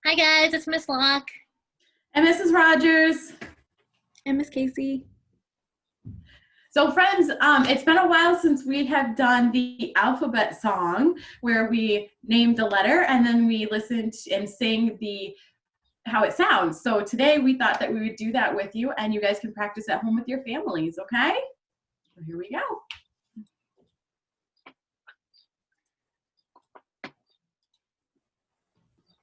Hi guys, it's Miss Locke. And Mrs. Rogers. And Miss Casey. So friends, it's been a while since we have done the alphabet song where we named a letter and then we listened and sang the how it sounds. So today we thought that we would do that with you and you guys can practice at home with your families, okay? So here we go.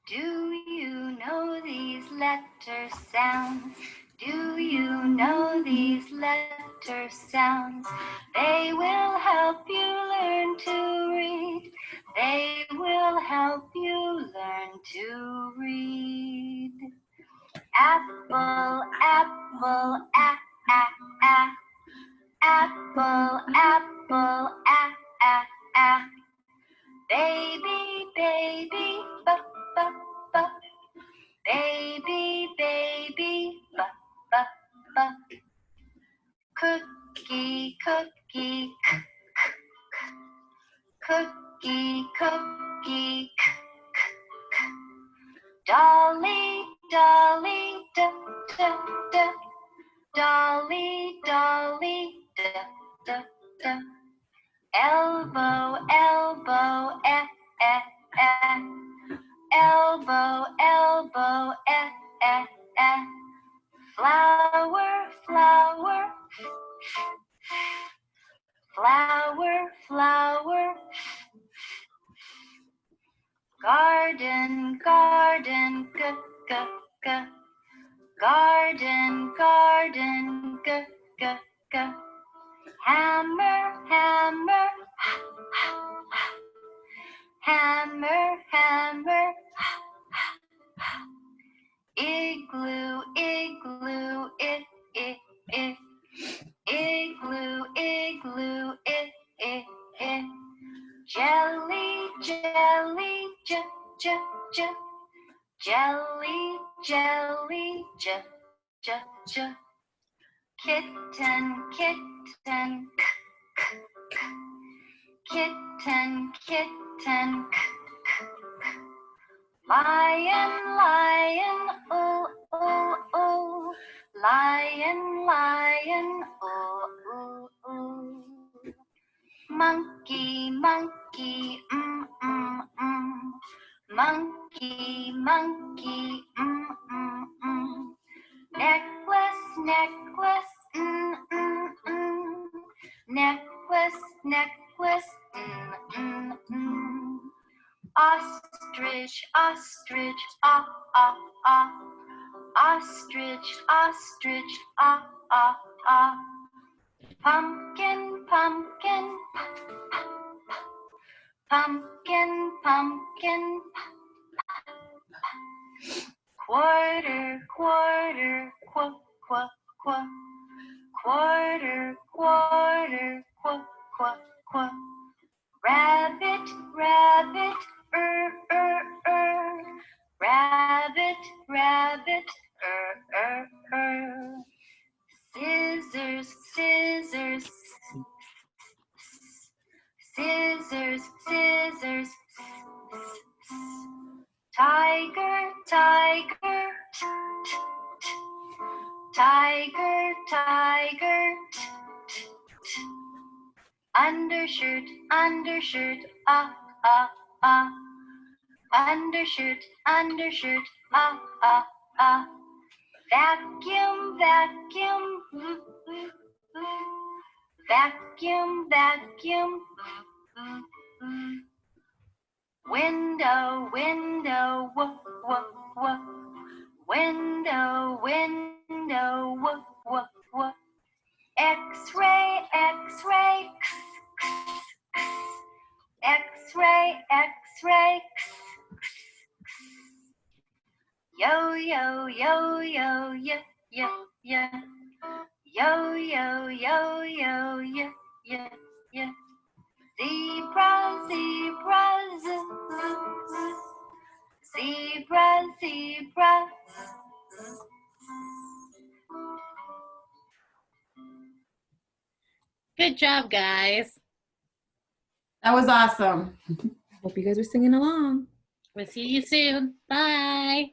Do you know these letter sounds? Do you know these letter sounds? They will help you learn to read. They will help you learn to read. Apple, apple, a, a, a. Apple, apple, a, a, a. Baby, baby, b, b, b. Baby, baby, b, b, b. Cookie, cookie, k, k, k. Cookie, cookie, k, k, k. Dolly, dolly, d, d, d. Dolly, dolly, d, d, d. Elbow, elbow, eh, eh, eh. Elbow, elbow, eh, eh, eh. Flower, flower, flower, flower. Garden, garden, g, g, g. Garden, garden, g, g, g. Hammer, hammer, hammer, hammer. Igloo, igloo, I, I. Igloo, igloo, I, I. Jelly, jelly, j, j, j. Jelly, jelly, j, j, j. Kitten, kitten, k, k, k. Kitten, kitten, k, k, k. Lion, lion, oh, oh, oh. Lion, lion, oh, oh, oh. Monkey, monkey, Monkey, monkey, Necklace, necklace, Necklace, necklace, Ostrich, ostrich, ah, ah, ah. Ostrich, ostrich, ah, ah, ah. Pumpkin, pumpkin, pumpkin, pumpkin. Quarter, quarter, qu, qu, qu. Quarter, quarter, qu, qu, qu. Rabbit, rabbit, Rabbit, rabbit, Scissors, scissors, scissors, scissors. Tiger, tiger, tiger, tiger. Undershirt, undershirt, ah, ah, ah. Undershirt, undershirt, ah, ah, ah. Vacuum, vacuum, vacuum, vacuum. Window, window, window, window, X-ray, X-ray, X-ray, X-ray. Yo, yo, yo, yo, yo, yo, yo. Yo, yo, yo, yo, yo, yo, yo. Zebra, zebra, zebra, zebra. Good job, guys. That was awesome. Hope you guys are singing along. We'll see you soon. Bye.